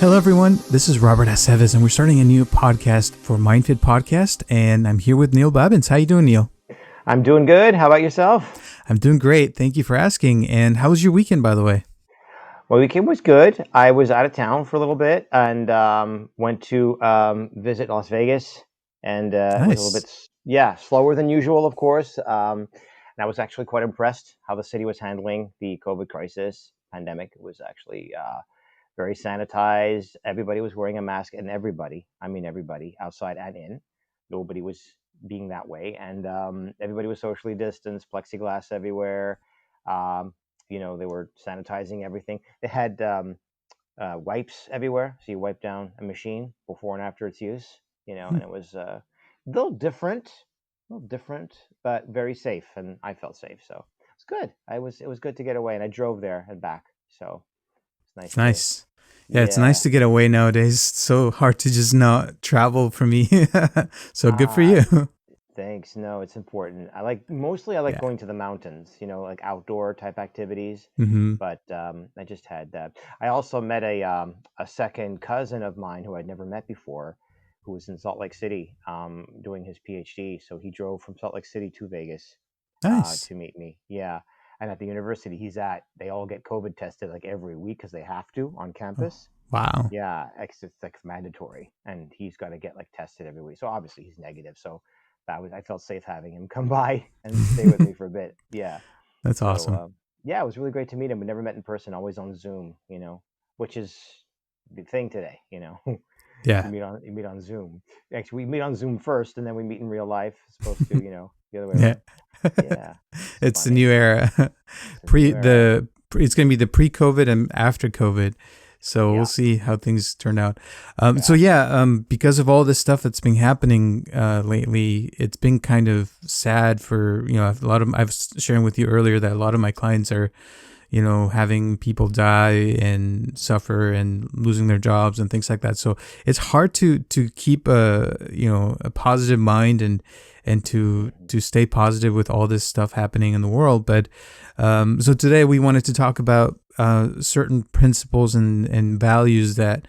Hello, everyone. This is Robert Aceves, and we're starting a new podcast for mindfitpodcast. And I'm here with Neil Babins. How you doing, Neil? I'm doing good. How about yourself? I'm doing great. Thank you for asking. And how was your weekend, by the way? My weekend was good. I was out of town for a little bit and went to visit Las Vegas, and it was a little bit, Nice. slower than usual, of course. And I was actually quite impressed how the city was handling the COVID crisis pandemic. It was actually very sanitized. Everybody was wearing a mask, and I mean everybody, outside and in. Nobody was being that way, and everybody was socially distanced, plexiglass everywhere. Um, they were sanitizing everything. They had wipes everywhere, so you wipe down a machine before and after its use. Hmm. And it was a little different, but very safe, and I felt safe, so it's good. It was good to get away, and I drove there and back, so it's It's nice to. nice. Yeah, it's nice Yeah. to get away nowadays. It's so hard to just not travel for me. So good for Ah, you. thanks. No, it's important. I like Yeah. going to the mountains, like outdoor type activities. Hmm. But I just had that. I also met a second cousin of mine who I'd never met before, who was in Salt Lake City doing his PhD. So he drove from Salt Lake City to Vegas Nice. to meet me. Yeah. And at the university he's at, they all get COVID tested like every week because they have to on Oh, campus. wow. Yeah, it's like mandatory, and he's got to get like tested every week. So obviously he's negative. So I felt safe having him come by and stay with me for a bit. Yeah. That's So awesome. yeah, it was really great to meet him. We never met in person, always on Zoom. Which is the thing today. Yeah. You meet on Zoom. Actually, we meet on Zoom first, and then we meet in real life, as opposed to the other way Yeah. around. Yeah, it's It's the funny. new era. It's a new era. It's going to be the pre-COVID and after COVID. So we'll Yeah. see how things turn out. So Yeah. yeah, because of all this stuff that's been happening lately, it's been kind of sad for, a lot of, I was sharing with you earlier that a lot of my clients are, having people die and suffer and losing their jobs and things like that. So it's hard to keep a positive mind and Mhm. to stay positive with all this stuff happening in the world. But so today we wanted to talk about certain principles and values that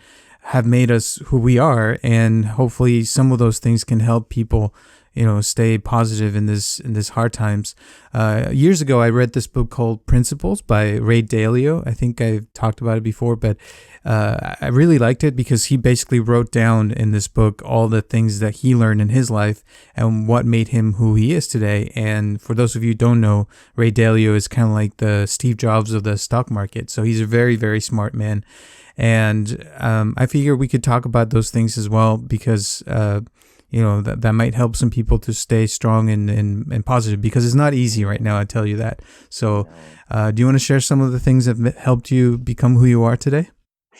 have made us who we are, and hopefully some of those things can help people stay positive in this hard times. Years ago I read this book called Principles by Ray Dalio. I think I've talked about it before, but I really liked it because he basically wrote down in this book all the things that he learned in his life and what made him who he is today. And for those of you who don't know, Ray Dalio is kind of like the Steve Jobs of the stock market. So he's a very, very smart man. And I figure we could talk about those things as well because that might help some people to stay strong and positive, because it's not easy right now, I tell you that. So No. do you want to share some of the things that helped you become who you are today?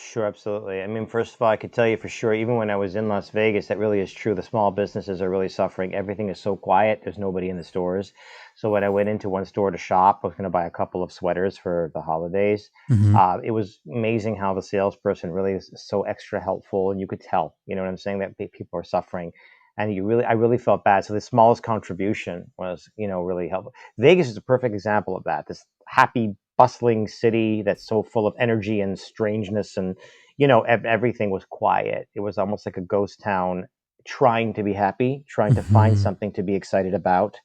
Sure, absolutely. I mean, first of all, I could tell you for sure, even when I was in Las Vegas, that really is true. The small businesses are really suffering. Everything is so quiet. There's nobody in the stores. So when I went into one store to shop, I was going to buy a couple of sweaters for the holidays. Mm-hmm. It was amazing how the salesperson really is so extra helpful, and you could tell, you know what I'm saying, that people are suffering. And I really felt bad. So the smallest contribution was, really helpful. Vegas is a perfect example of that. This happy, bustling city that's so full of energy and strangeness, and everything was quiet. It was almost like a ghost town, trying to be happy, trying to find Mm-hmm. something to be excited about.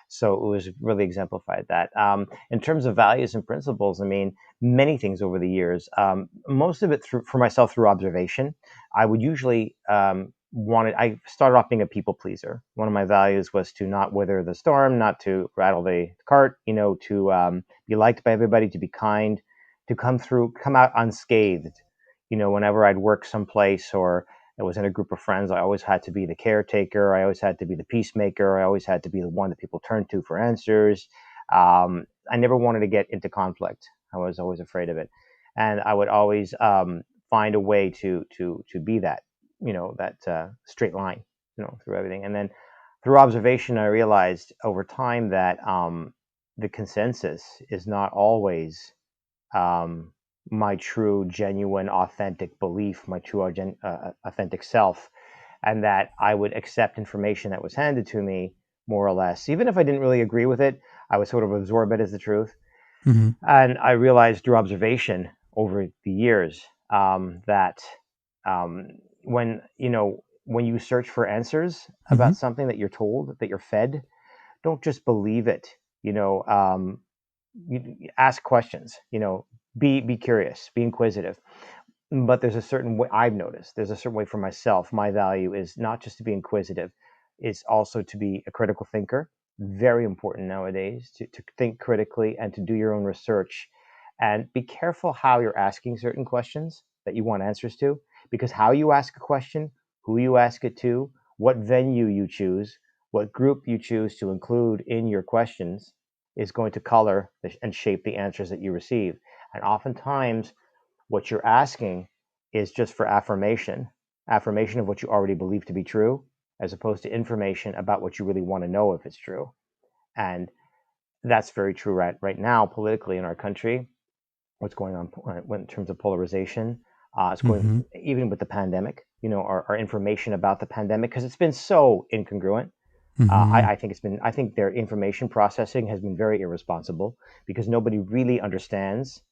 So it was really exemplified that. In terms of values and principles, I mean, many things over the years. Most of it for myself through observation. I would usually I started off being a people pleaser. One of my values was to not wither the storm, not to rattle the cart. To be liked by everybody, to be kind, to come out unscathed. Whenever I'd work someplace or I was in a group of friends, I always had to be the caretaker. I always had to be the peacemaker. I always had to be the one that people turned to for answers. I never wanted to get into conflict. I was always afraid of it, and I would always find a way to be that, that straight line, through everything. And then through observation, I realized over time that the consensus is not always um, my true, genuine, authentic belief, my true, authentic self, and that I would accept information that was handed to me more or less, even if I didn't really agree with it. I would sort of absorb it as the truth. Mm-hmm. And I realized through observation over the years that. When when you search for answers Mm-hmm. about something that you're told, that you're fed, don't just believe it. You know, you ask questions. Be curious, be inquisitive. But there's a certain way I've noticed. There's a certain way for myself. My value is not just to be inquisitive; it's also to be a critical thinker. Very important nowadays to think critically and to do your own research, and be careful how you're asking certain questions that you want answers to, because how you ask a question, who you ask it to, what venue you choose, what group you choose to include in your questions is going to color and shape the answers that you receive. And oftentimes, what you're asking is just for affirmation of what you already believe to be true, as opposed to information about what you really want to know if it's true. And that's very true right now politically in our country. What's going on in terms of polarization? It's going Mm-hmm. even with the pandemic. Our information about the pandemic, because it's been so incongruent. Mm-hmm. I think it's been. I think their information processing has been very irresponsible because nobody really understands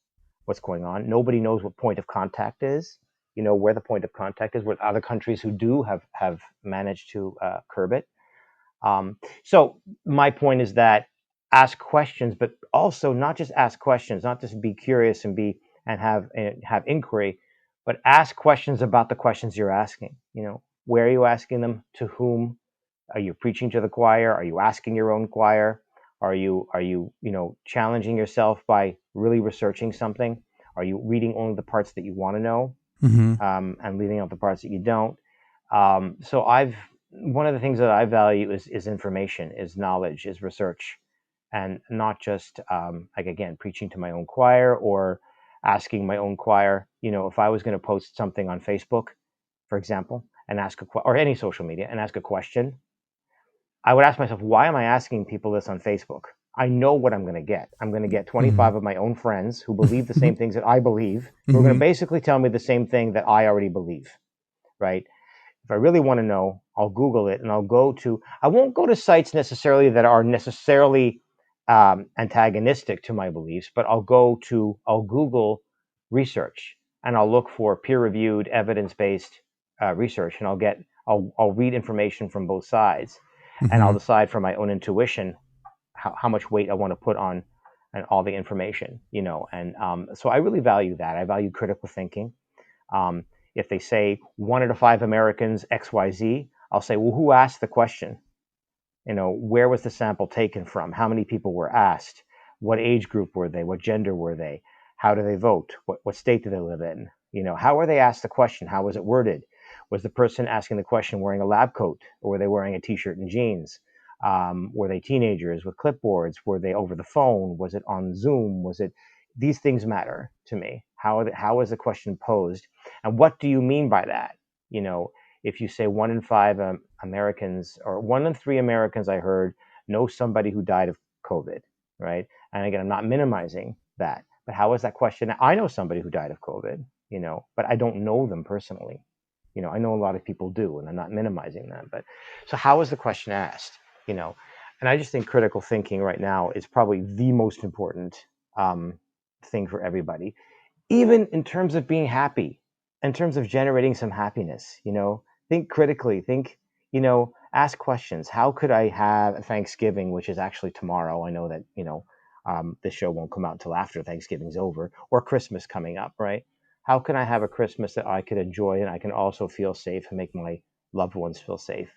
what's going on. Nobody knows what point of contact is. Where the point of contact is with other countries who do have managed to curb it. So my point is that ask questions, but also not just ask questions, not just be curious and have inquiry, but ask questions about the questions you're asking. Where are you asking them? To whom? Are you preaching to the choir? Are you asking your own choir? Are you challenging yourself by really researching something? Are you reading only the parts that you want to know, Mm-hmm. and leaving out the parts that you don't? So I've one of the things that I value is information, is knowledge, is research, and not just like, again, preaching to my own choir or asking my own choir. If I was going to post something on Facebook, for example, and or any social media and ask a question, I would ask myself, why am I asking people this on Facebook? I know what I'm going to get. I'm going to get 25 of my own friends who believe the Mm-hmm. same things that I believe, who are going to Mm-hmm. basically tell me the same thing that I already believe, right? If I really want to know, I'll Google it, and I won't go to sites necessarily that are necessarily antagonistic to my beliefs, but I'll Google research, and I'll look for peer-reviewed, evidence-based research, and I'll read information from both sides, and I'll Mm-hmm. decide from my own intuition how much weight I want to put on and all the information, and so I really value that. I value critical thinking. Um, if they say 1 out of 5 Americans XYZ, I'll say, well, who asked the question? Where was the sample taken from? How many people were asked? What age group were they? What gender were they? How do they vote? What state do they live in? How were they asked the question? How was it worded? Was the person asking the question wearing a lab coat, or were they wearing a t-shirt and jeans? Were they teenagers with clipboards? Were they over the phone? Was it on Zoom? These things matter to me. How is the question posed? And what do you mean by that? If you say 1 in 5 Americans, or 1 in 3 Americans, I heard, know somebody who died of COVID, right? And again, I'm not minimizing that, but how is that question? I know somebody who died of COVID, but I don't know them personally. I know a lot of people do, and I'm not minimizing that. But so, how is the question asked? And I just think critical thinking right now is probably the most important thing for everybody, even in terms of being happy, in terms of generating some happiness. Think critically, ask questions. How could I have a Thanksgiving, which is actually tomorrow? I know that this show won't come out until after Thanksgiving's over, or Christmas coming up, right? How can I have a Christmas that I could enjoy, and I can also feel safe and make my loved ones feel safe?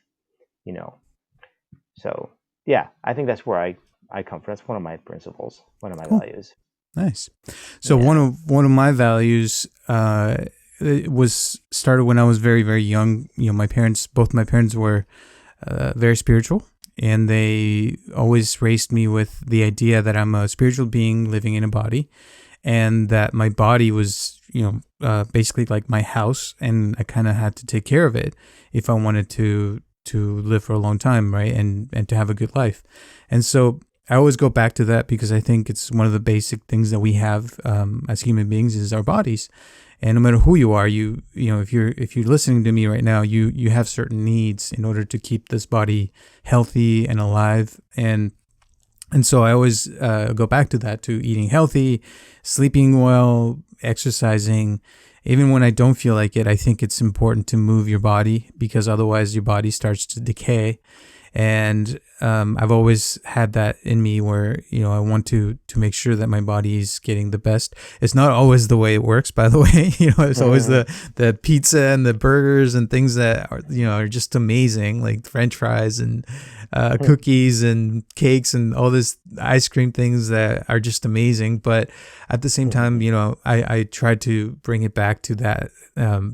you know so yeah, I think that's where I come from. That's one of my principles, one of my Cool. values. Nice. So one Yeah. of my values it was started when I was very very young. Both my parents were very spiritual, and they always raised me with the idea that I'm a spiritual being living in a body, and that my body was basically like my house, and I kind of had to take care of it if I wanted to live for a long time, right, and to have a good life. And so I always go back to that because I think it's one of the basic things that we have as human beings is our bodies. And no matter who you are, if you're listening to me right now, you have certain needs in order to keep this body healthy and alive. And And so I always go back to that, to eating healthy, sleeping well, exercising. Even when I don't feel like it, I think it's important to move your body, because otherwise your body starts to decay. And I've always had that in me where, I want to make sure that my body is getting the best. It's not always the way it works, by the way. It's always the pizza and the burgers and things that are just amazing, like French fries and cookies and cakes and all this ice cream things that are just amazing. But at the same time, I try to bring it back to that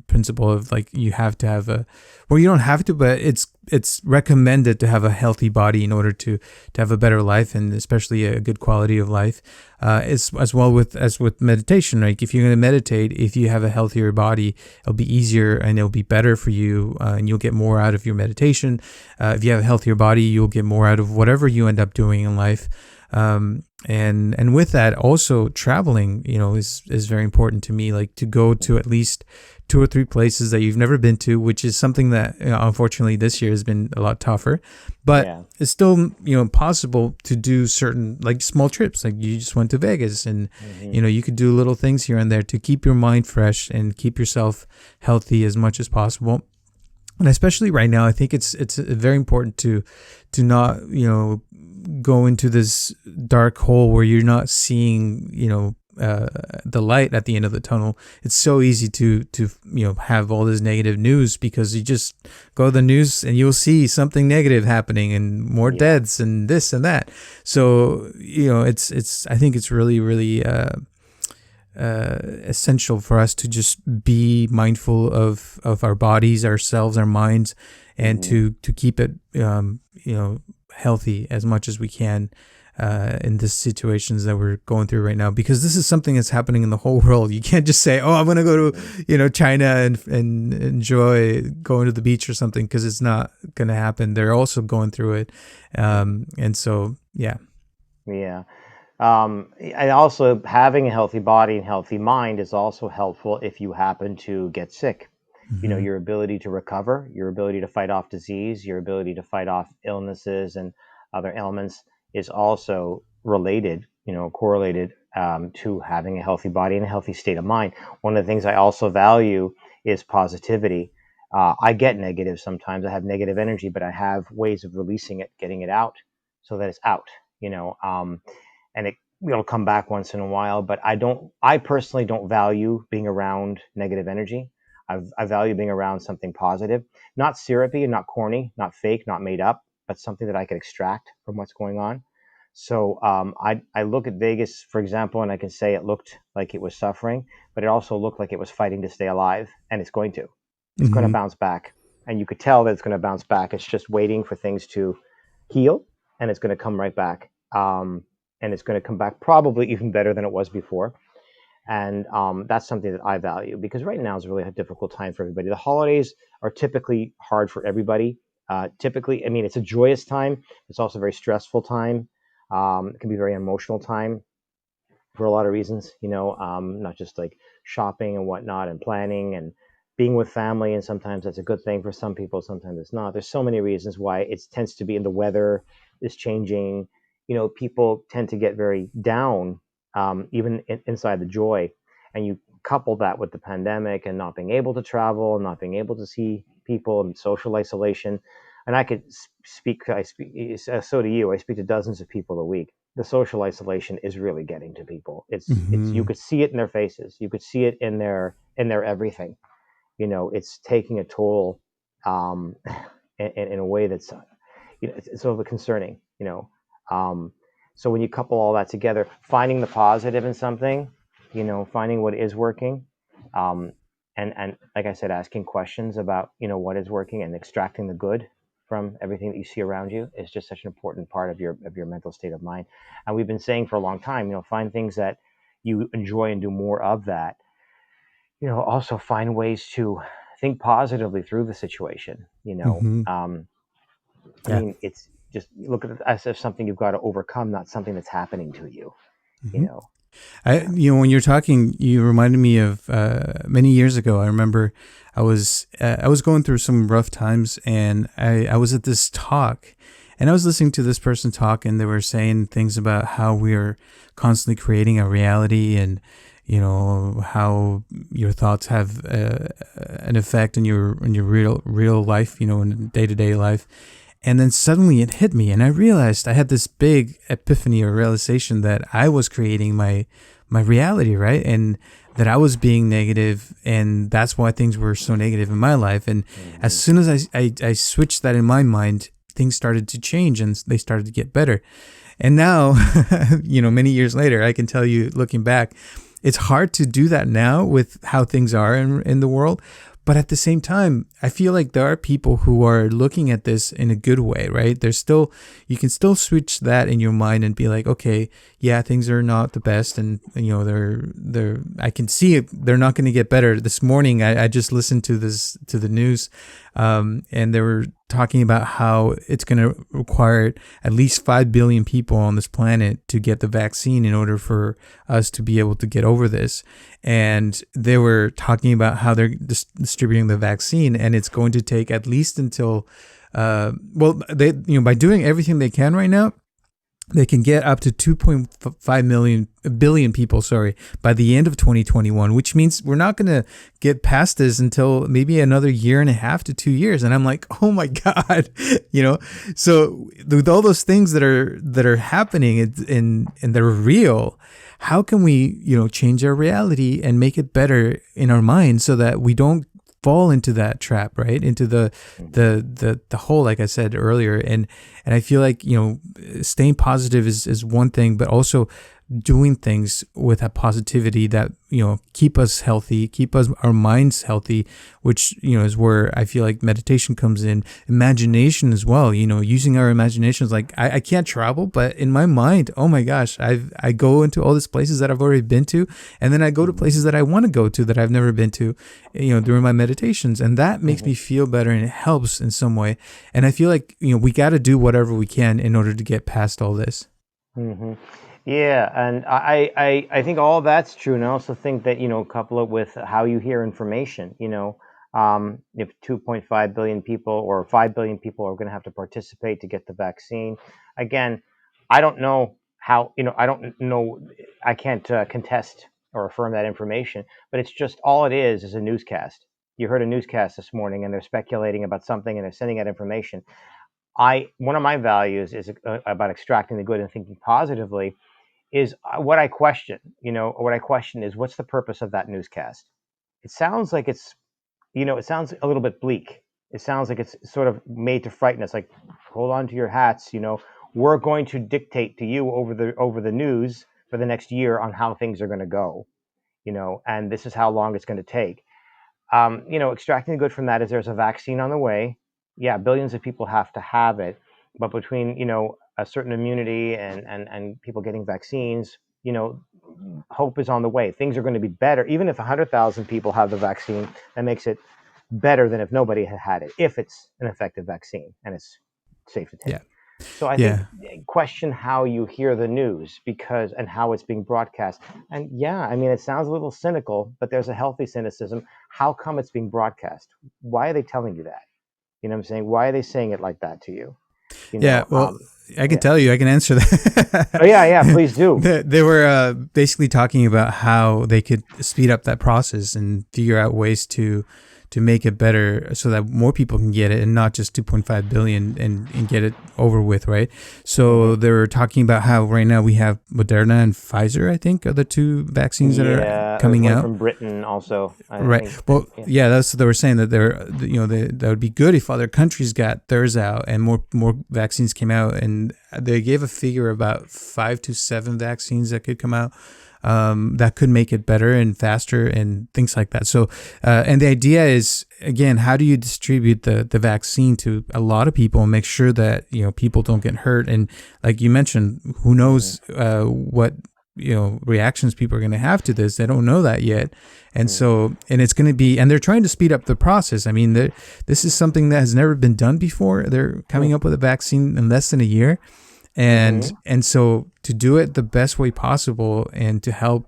principle of, like, you have to have you don't have to, but it's recommended to have a healthy body in order to have a better life, and especially a good quality of life. As well as with meditation. Like, if you're going to meditate, if you have a healthier body, it'll be easier and it'll be better for you, and you'll get more out of your meditation. If you have a healthier body, you'll get more out of whatever you end up doing in life. And with that, also traveling, is very important to me. Like, to go to at least 2 or 3 places that you've never been to, which is something that, unfortunately, this year has been a lot tougher. But it's still, possible to do certain, like, small trips. Like, you just went to Vegas, and you could do little things here and there to keep your mind fresh and keep yourself healthy as much as possible. And especially right now, I think it's very important to not, go into this dark hole where you're not seeing, the light at the end of the tunnel. It's so easy to have all this negative news, because you just go to the news and you'll see something negative happening and more deaths and this and that. So, I think it's really, really essential for us to just be mindful of our bodies, ourselves, our minds, and to keep it healthy as much as we can in the situations that we're going through right now, because this is something that's happening in the whole world. You can't just say, "Oh, I'm going to go to China and enjoy going to the beach or something," because it's not going to happen. They're also going through it, and so and also having a healthy body and healthy mind is also helpful if you happen to get sick. Your ability to recover, your ability to fight off disease, your ability to fight off illnesses and other ailments is also related, correlated to having a healthy body and a healthy state of mind. One of the things I also value is positivity. I get negative sometimes. I have negative energy, but I have ways of releasing it, getting it out so that it's out, and it'll come back once in a while. But I personally don't value being around negative energy. I value being around something positive, not syrupy and not corny, not fake, not made up, but something that I could extract from what's going on. So I look at Vegas, for example, and I can say it looked like it was suffering, but it also looked like it was fighting to stay alive, and it's going to. It's going to bounce back, and you could tell that it's going to bounce back. It's just waiting for things to heal, and it's going to come right back. And it's going to come back probably even better than it was before. And that's something that I value, because right now is really a difficult time for everybody. The holidays are typically hard for everybody. Typically, it's a joyous time. It's also a very stressful time. It can be a very emotional time for a lot of reasons, not just like shopping and whatnot and planning and being with family. And sometimes that's a good thing for some people. Sometimes it's not. There's so many reasons why it tends to be. In the weather is changing. People tend to get very down, even inside the joy. And you couple that with the pandemic and not being able to travel and not being able to see people and social isolation. And I could speak, so do you. I speak to dozens of people a week. The social isolation is really getting to people. It's you could see it in their faces. You could see it in their everything. It's taking a toll in a way that's it's sort of concerning. So when you couple all that together, finding the positive in something, finding what is working, and like I said, asking questions about what is working and extracting the good from everything that you see around you is just such an important part of your mental state of mind. And we've been saying for a long time, find things that you enjoy and do more of that. Also find ways to think positively through the situation. It's just look at it as if something you've got to overcome, not something that's happening to you. When you're talking, you reminded me of many years ago. I remember I was going through some rough times, and I was at this talk, And I was listening to this person talk, and they were saying things about how we're constantly creating a reality, and how your thoughts have an effect in your real life, in day-to-day life. And then suddenly it hit me, and I realized I had this big epiphany or realization that I was creating my reality, right? And that I was being negative, and that's why things were so negative in my life. And as soon as I switched that in my mind, things started to change, and they started to get better. And now, many years later, I can tell you, looking back, it's hard to do that now with how things are in the world. But at the same time, I feel like there are people who are looking at this in a good way, right? You can still switch that in your mind and be like, okay, yeah, things are not the best, and I can see it, they're not going to get better. This morning, I just listened to the news, and they were talking about how it's going to require at least 5 billion people on this planet to get the vaccine in order for us to be able to get over this. And they were talking about how they're distributing the vaccine, and it's going to take at least until, they, by doing everything they can right now, they can get up to 2.5 billion people, by the end of 2021, which means we're not going to get past this until maybe another year and a half to 2 years. And I'm like, oh my God, so with all those things that are happening and they're real, how can we, change our reality and make it better in our minds so that we don't fall into that trap, right? Into the hole, like I said earlier. And I feel like, staying positive is one thing, but also doing things with a positivity that, keep us healthy, keep our minds healthy, which, is where I feel like meditation comes in. Imagination as well, using our imaginations. Like I can't travel, but in my mind, oh my gosh, I go into all these places that I've already been to, and then I go to places that I want to go to that I've never been to, during my meditations. And that makes me feel better, and it helps in some way. And I feel like, we got to do whatever we can in order to get past all this. Mm-hmm. Yeah, and I think all that's true, and I also think that couple it with how you hear information. If 2.5 billion people or 5 billion people are going to have to participate to get the vaccine, again, I don't know how. I don't know. I can't contest or affirm that information, but it's just all it is a newscast. You heard a newscast this morning, and they're speculating about something, and they're sending out information. One of my values is about extracting the good and thinking positively. Is what I question. What I question is, what's the purpose of that newscast? It sounds like it sounds a little bit bleak. It sounds like it's sort of made to frighten us. Like, hold on to your hats. We're going to dictate to you over the news for the next year on how things are going to go. And this is how long it's going to take. Extracting the good from that is there's a vaccine on the way. Yeah, billions of people have to have it, but between a certain immunity and people getting vaccines, hope is on the way. Things are going to be better. Even if 100,000 people have the vaccine, that makes it better than if nobody had it, if it's an effective vaccine and it's safe to take. Yeah. So I think question how you hear the news and how it's being broadcast. And it sounds a little cynical, but there's a healthy cynicism. How come it's being broadcast? Why are they telling you that? You know what I'm saying? Why are they saying it like that to you? I can tell you, I can answer that. Oh, yeah, please do. They were basically talking about how they could speed up that process and figure out ways to make it better so that more people can get it and not just 2.5 billion and get it over with, right? So they were talking about how right now we have Moderna and Pfizer, I think, are the two vaccines that are coming out. From Britain also. Right. That's what they were saying, that that would be good if other countries got theirs out and more vaccines came out. And they gave a figure about 5 to 7 vaccines that could come out. That could make it better and faster and things like that. So, and the idea is, again, how do you distribute the vaccine to a lot of people and make sure that, people don't get hurt? And like you mentioned, who knows, what, reactions people are going to have to this. They don't know that yet. And so, and it's going to be, and they're trying to speed up the process. I mean, this is something that has never been done before. They're coming up with a vaccine in less than a year. And so to do it the best way possible and to help,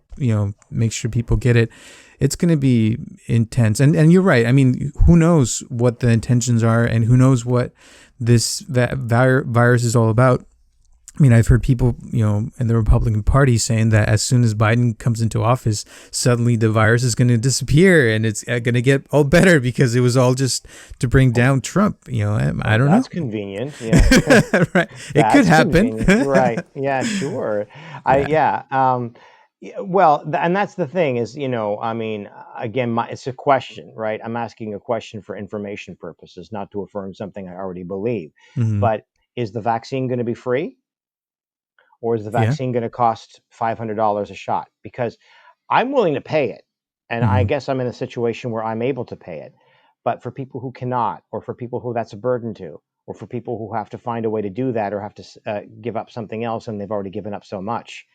make sure people get it, it's going to be intense. And you're right. I mean, who knows what the intentions are, and who knows what that virus is all about. I mean, I've heard people, in the Republican Party saying that as soon as Biden comes into office, suddenly the virus is going to disappear and it's going to get all better because it was all just to bring down Trump. I don't know. That's convenient. Yeah. Right. It could happen. Right. Yeah, sure. Well, and that's the thing is, I mean, again, it's a question, right? I'm asking a question for information purposes, not to affirm something I already believe. Mm-hmm. But is the vaccine going to be free? Or is the Yeah. vaccine going to cost $500 a shot? Because I'm willing to pay it. And I Mm-hmm. guess I'm in a situation where I'm able to pay it. But for people who cannot, or for people who that's a burden to, or for people who have to find a way to do that or have to give up something else and they've already given up so much,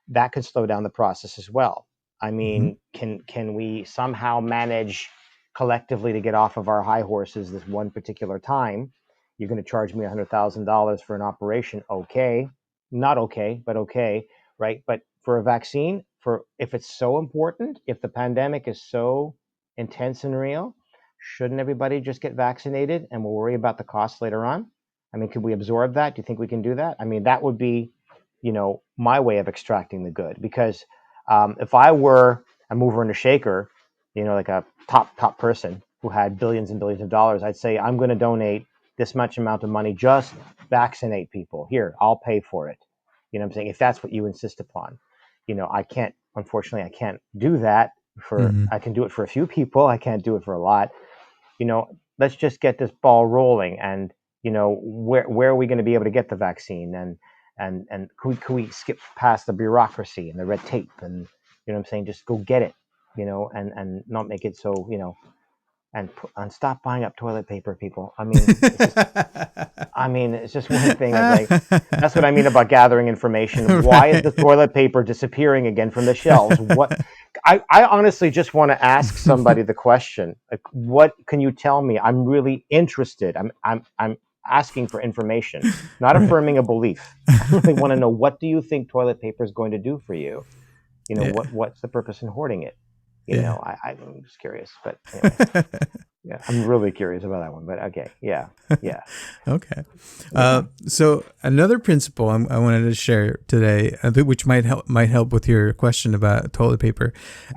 that could slow down the process as well. I mean, can we somehow manage collectively to get off of our high horses this one particular time? You're going to charge me $100,000 for an operation. Okay. Not okay, but okay, right? But for a vaccine, if it's so important, if the pandemic is so intense and real, shouldn't everybody just get vaccinated and we'll worry about the costs later on? I mean, could we absorb that? Do you think we can do that? I mean, that would be, my way of extracting the good. Because if I were a mover and a shaker, like a top person who had billions and billions of dollars, I'd say I'm going to donate this much amount of money, just vaccinate people. Here, I'll pay for it. You know what I'm saying? If that's what you insist upon. Unfortunately, I can't do that I can do it for a few people. I can't do it for a lot. Let's just get this ball rolling. And, where are we going to be able to get the vaccine? And could we skip past the bureaucracy and the red tape? And, you know what I'm saying? Just go get it, and not make it so, and stop buying up toilet paper, people. I mean, it's just one thing. That's what I mean about gathering information. Right. Why is the toilet paper disappearing again from the shelves? What? I honestly just want to ask somebody the question. Like, what can you tell me? I'm really interested. I'm asking for information, not affirming a belief. I really want to know, what do you think toilet paper is going to do for you? What's the purpose in hoarding it? I'm just curious, but anyway. Yeah, I'm really curious about that one, but okay. Yeah. Okay. So another principle I wanted to share today, which might help with your question about toilet paper,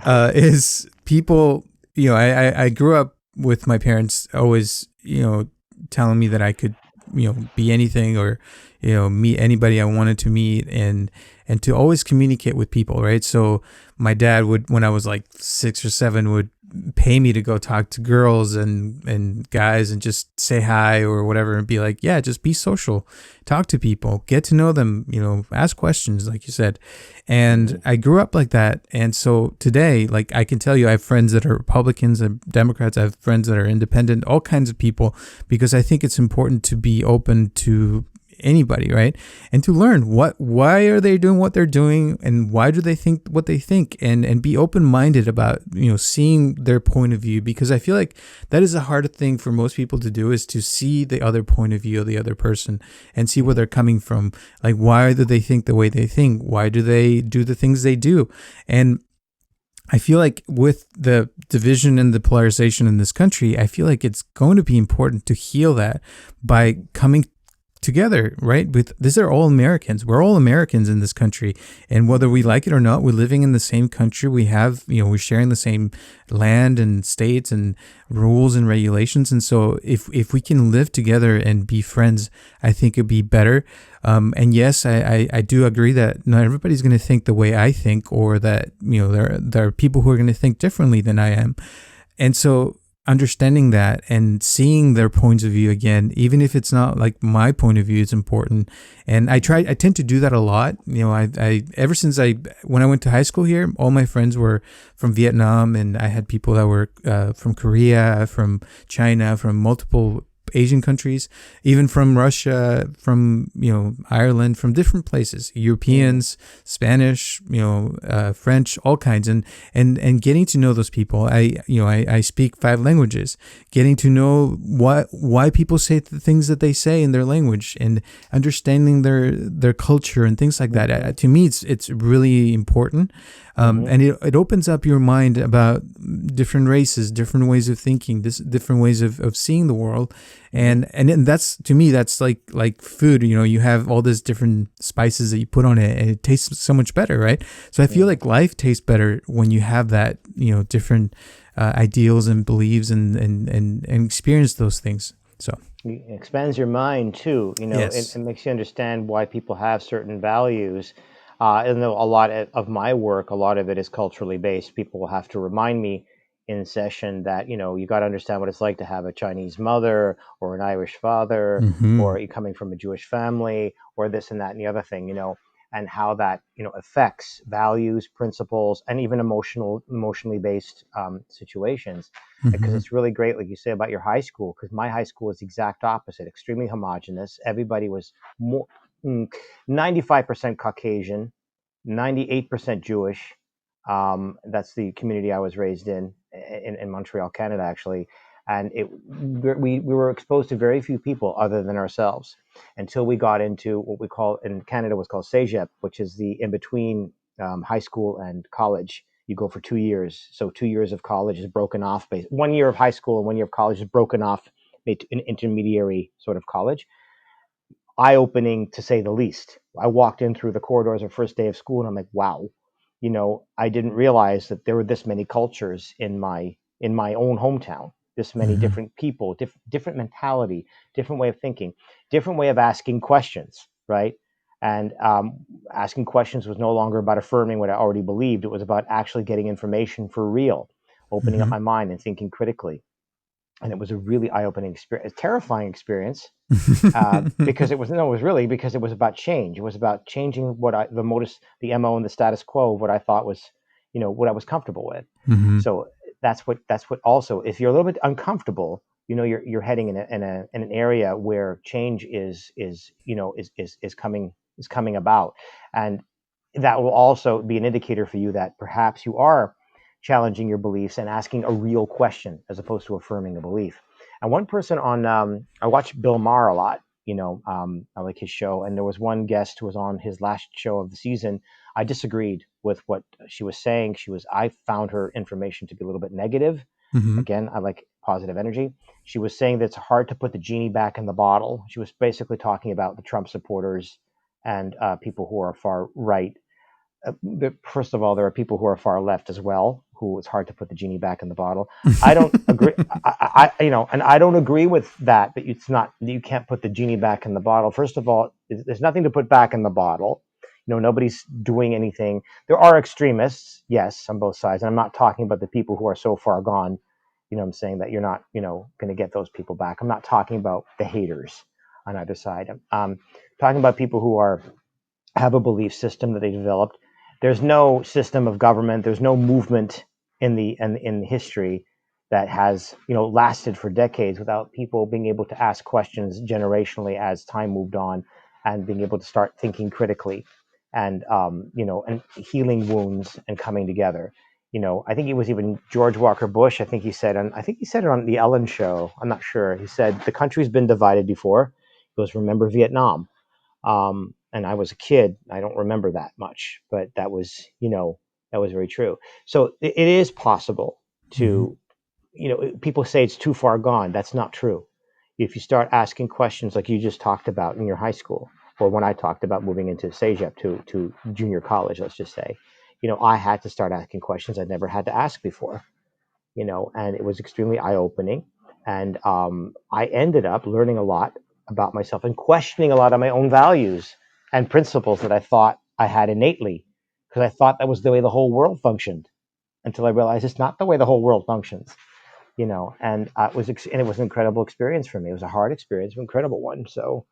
is people, I grew up with my parents always, telling me that I could, be anything or, meet anybody I wanted to meet and to always communicate with people, right? So my dad would, when I was like 6 or 7, would pay me to go talk to girls and guys and just say hi or whatever and be like, yeah, just be social, talk to people, get to know them, ask questions, like you said. And I grew up like that. And so today, like, I can tell you, I have friends that are Republicans and Democrats. I have friends that are independent, all kinds of people, because I think it's important to be open to anybody, right? And to learn why are they doing what they're doing and why do they think what they think, and be open-minded about, seeing their point of view, because I feel like that is a hard thing for most people to do, is to see the other point of view of the other person and see where they're coming from. Like, why do they think the way they think? Why do they do the things they do? And I feel like with the division and the polarization in this country, I feel like it's going to be important to heal that by coming together, right? These are all Americans. We're all Americans in this country, and whether we like it or not, we're living in the same country. We have, we're sharing the same land and states and rules and regulations. And so, if we can live together and be friends, I think it'd be better. And yes, I do agree that not everybody's going to think the way I think, or that there are people who are going to think differently than I am, and so, understanding that and seeing their points of view again, even if it's not like my point of view, is important. And I tend to do that a lot. I ever since when I went to high school here, all my friends were from Vietnam, and I had people that were from Korea, from China, from multiple Asian countries, even from Russia, from Ireland, from different places, Mm-hmm. Europeans, Spanish, French, all kinds, and getting to know those people. I speak 5 languages. Getting to know why people say the things that they say in their language, and understanding their culture and things like that. Mm-hmm. To me, it's really important, Mm-hmm. and it opens up your mind about different races, different ways of thinking, different ways of seeing the world, Mm-hmm. and that's, to me, that's like food. You have all these different spices that you put on it, and it tastes so much better, right? So I feel Mm-hmm. like life tastes better when you have that, different ideals and beliefs, and experience those things. So It expands your mind too. It yes. makes you understand why people have certain values. And though a lot of my work, a lot of it is culturally based, people will have to remind me in session that you got to understand what it's like to have a Chinese mother or an Irish father, Mm-hmm. or you coming from a Jewish family, or this and that and the other thing. And how that affects values, principles, and even emotionally based situations, because Mm-hmm. it's really great, like you say about your high school, because my high school was the exact opposite, extremely homogenous. Everybody was more 95% Caucasian, 98% Jewish. That's the community I was raised in Montreal, Canada, actually. And we were exposed to very few people other than ourselves until we got into what we call in Canada was called CEGEP, which is the in between high school and college. You go for 2 years. So 2 years of college is broken off. 1 year of high school and 1 year of college is broken off, made an intermediary sort of college. Eye-opening to say the least. I walked in through the corridors of first day of school and I'm like, wow, I didn't realize that there were this many cultures in my own hometown, this many Mm-hmm. different people, different mentality, different way of thinking, different way of asking questions, right? And asking questions was no longer about affirming what I already believed. It was about actually getting information for real, opening up Mm-hmm. my mind and thinking critically. And it was a really eye-opening experience, a terrifying experience, because it was no, it was really because it was about change. It was about changing the modus, the mo, and the status quo of what I thought was, what I was comfortable with. Mm-hmm. So that's what also, if you're a little bit uncomfortable, you're heading in an area where change is coming about, and that will also be an indicator for you that perhaps you are challenging your beliefs and asking a real question as opposed to affirming a belief. And one person I watch Bill Maher a lot. I like his show. And there was one guest who was on his last show of the season. I disagreed with what she was saying. I found her information to be a little bit negative. Mm-hmm. Again, I like positive energy. She was saying that it's hard to put the genie back in the bottle. She was basically talking about the Trump supporters and people who are far right. First of all, there are people who are far left as well, who it's hard to put the genie back in the bottle. I don't agree. And I don't agree with that. But it's not, you can't put the genie back in the bottle. First of all, there's nothing to put back in the bottle. Nobody's doing anything. There are extremists, yes, on both sides. And I'm not talking about the people who are so far gone. I'm saying that you're not, going to get those people back. I'm not talking about the haters on either side. I'm talking about people who have a belief system that they developed. There's no system of government. There's no movement in history that has lasted for decades without people being able to ask questions generationally as time moved on, and being able to start thinking critically, and and healing wounds and coming together. I think it was even George Walker Bush. I think he said it on the Ellen Show. I'm not sure. He said the country's been divided before. He goes, remember Vietnam. And I was a kid. I don't remember that much, but that was very true. So it is possible Mm-hmm. to, people say it's too far gone. That's not true. If you start asking questions like you just talked about in your high school, or when I talked about moving into CEGEP to junior college, let's just say, I had to start asking questions I'd never had to ask before, and it was extremely eye opening. And I ended up learning a lot about myself and questioning a lot of my own values and principles that I thought I had innately, because I thought that was the way the whole world functioned, until I realized it's not the way the whole world functions. And it was an incredible experience for me. It was a hard experience, an incredible one. So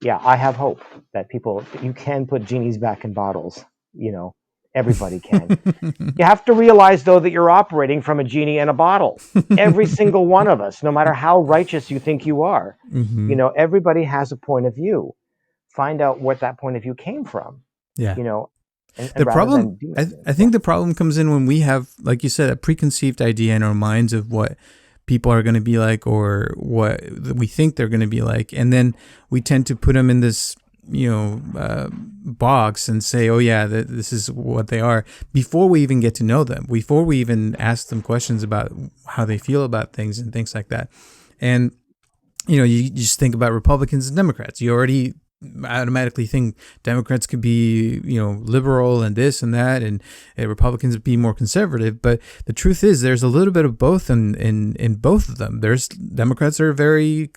yeah, I have hope that you can put genies back in bottles, you know, Everybody can. You have to realize, though, that you're operating from a genie in a bottle. Every single one of us, no matter how righteous you think you are, Mm-hmm. everybody has a point of view. Find out what that point of view came from, Yeah. you know, and The rather problem, than demonize it. I think the problem comes in when we have, like you said, a preconceived idea in our minds of what people are going to be like or what we think they're going to be like. And then we tend to put them in this, box and say, oh yeah, this is what they are, before we even get to know them, before we even ask them questions about how they feel about things and things like that. And, you just think about Republicans and Democrats. You already automatically think Democrats could be, liberal and this and that, and Republicans would be more conservative. But the truth is, there's a little bit of both in both of them. There's Democrats that are very,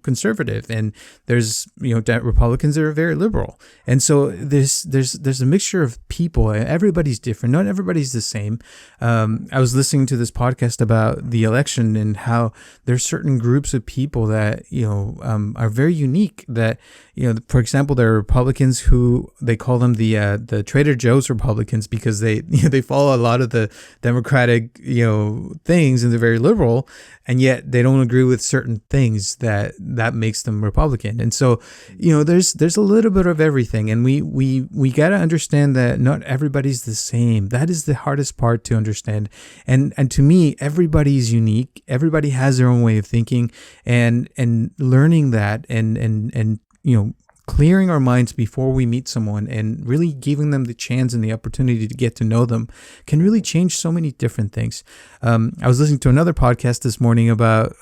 conservative, and there's, Republicans that are very liberal. And so there's a mixture of people. Everybody's different. Not everybody's the same. I was listening to this podcast about the election and how there's certain groups of people that, are very unique. That, for example, there are Republicans who they call them the Trader Joe's Republicans, because they they follow a lot of the Democratic things, and they're very liberal, and yet they don't agree with certain things that makes them Republican. And so there's a little bit of everything, and we got to understand that not everybody's the same. That is the hardest part to understand. And to me, everybody's unique. Everybody has their own way of thinking, and learning that and clearing our minds before we meet someone and really giving them the chance and the opportunity to get to know them can really change so many different things. I was listening to another podcast this morning about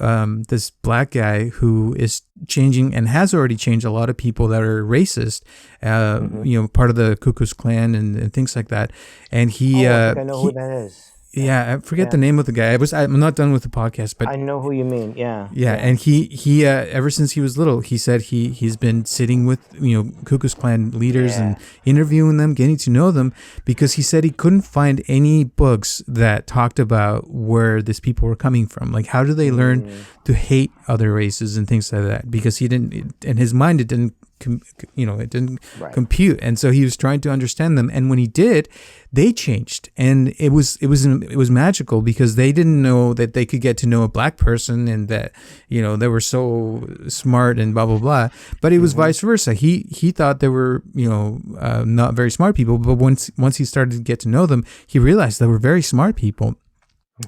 this black guy who is changing and has already changed a lot of people that are racist, part of the Ku Klux Klan and things like that. And he, I think I know who that is. Yeah, I forget the name of the guy. I'm not done with the podcast, but I know who you mean. Yeah. And he ever since he was little, he said he's been sitting with Ku Klux Klan leaders and interviewing them, getting to know them, because he said he couldn't find any books that talked about where these people were coming from. Like, how do they learn to hate other races and things like that? Because he didn't, in his mind, it didn't compute. And so he was trying to understand them, and when he did, they changed, and it was magical, because they didn't know that they could get to know a black person, and that they were so smart and blah blah blah. But it was vice versa. He thought they were not very smart people, but once he started to get to know them, he realized they were very smart people.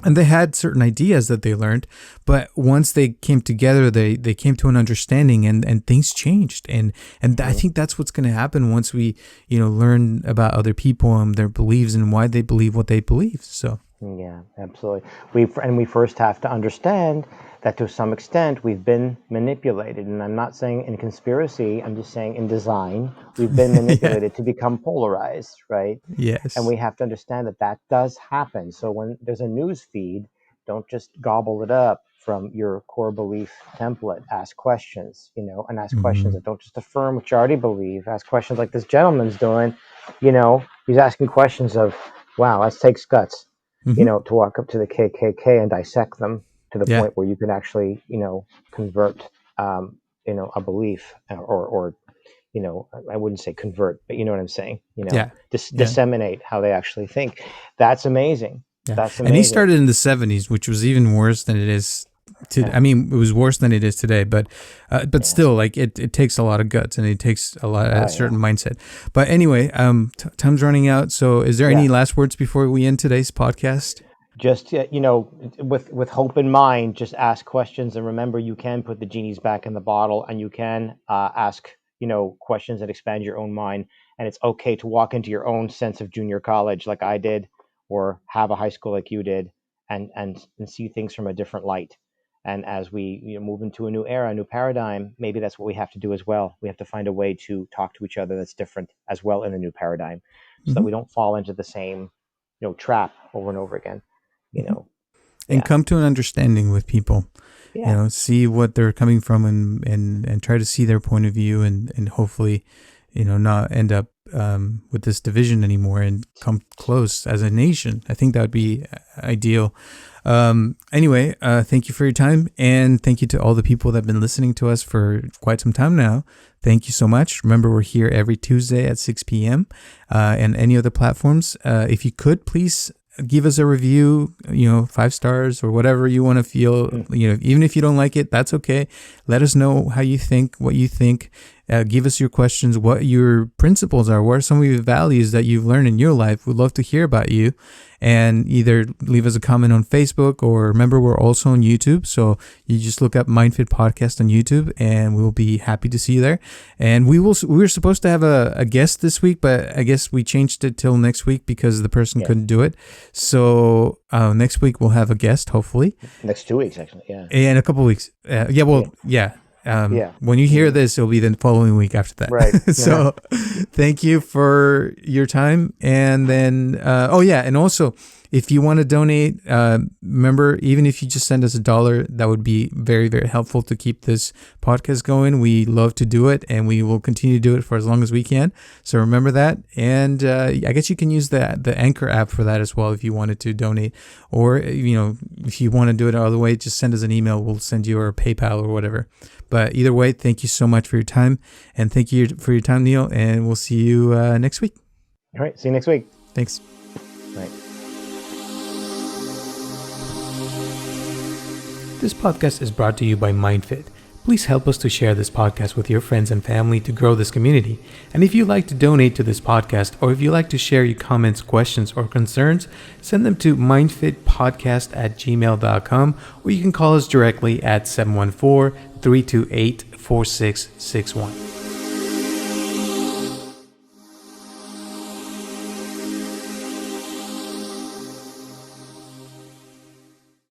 And they had certain ideas that they learned, but once they came together, they came to an understanding, and things changed. And I think that's what's going to happen once we, learn about other people and their beliefs and why they believe what they believe. So. Yeah, absolutely. We first have to understand that to some extent we've been manipulated. And I'm not saying in conspiracy, I'm just saying in design, we've been manipulated to become polarized, right? Yes. And we have to understand that does happen. So when there's a news feed, don't just gobble it up from your core belief template. Ask questions, and ask questions that don't just affirm what you already believe. Ask questions like this gentleman's doing. He's asking questions of, wow, that takes guts. To walk up to the KKK and dissect them to the point where you can actually, convert, a belief, or I wouldn't say convert, but you know what I'm saying, disseminate how they actually think. That's amazing. Yeah. That's amazing. And he started in the 70s, which was even worse than it is today. I mean, it was worse than it is today, but still, like it takes a lot of guts, and it takes a lot a certain mindset. But anyway, time's running out. So is there any last words before we end today's podcast? Just, with hope in mind, just ask questions, and remember, you can put the genies back in the bottle, and you can ask, questions that expand your own mind. And it's okay to walk into your own sense of junior college like I did, or have a high school like you did, and see things from a different light. And as we move into a new era, a new paradigm, maybe that's what we have to do as well. We have to find a way to talk to each other that's different as well in a new paradigm, so that we don't fall into the same trap over and over again. And come to an understanding with people. See what they're coming from, and try to see their point of view, and hopefully not end up with this division anymore and come close as a nation. I think that would be ideal. Anyway, thank you for your time, and thank you to all the people that have been listening to us for quite some time now. Thank you so much. Remember, we're here every Tuesday at 6 p.m. And any other platforms. If you could, please give us a review, 5 stars or whatever you want to feel, even if you don't like it, that's okay. Let us know how you think, what you think. Give us your questions, what your principles are, what are some of your values that you've learned in your life. We'd love to hear about you. And either leave us a comment on Facebook, or remember, we're also on YouTube. So you just look up Mindfit Podcast on YouTube, and we'll be happy to see you there. And we were supposed to have a guest this week, but I guess we changed it till next week because the person couldn't do it. So next week we'll have a guest, hopefully. Next 2 weeks, actually. Yeah. In a couple of weeks. When you hear this, it'll be the following week after that. Right. So thank you for your time. And then, and also, if you want to donate, remember, even if you just send us $1, that would be very, very helpful to keep this podcast going. We love to do it, and we will continue to do it for as long as we can. So remember that. And I guess you can use the Anchor app for that as well if you wanted to donate. Or, if you want to do it all the way, just send us an email. We'll send you, or PayPal or whatever. But either way, thank you so much for your time. And thank you for your time, Neil. And we'll see you next week. All right. See you next week. Thanks. Right. This podcast is brought to you by MindFit. Please help us to share this podcast with your friends and family to grow this community. And if you'd like to donate to this podcast, or if you'd like to share your comments, questions, or concerns, send them to mindfitpodcast@gmail.com, or you can call us directly at 714-328-4661.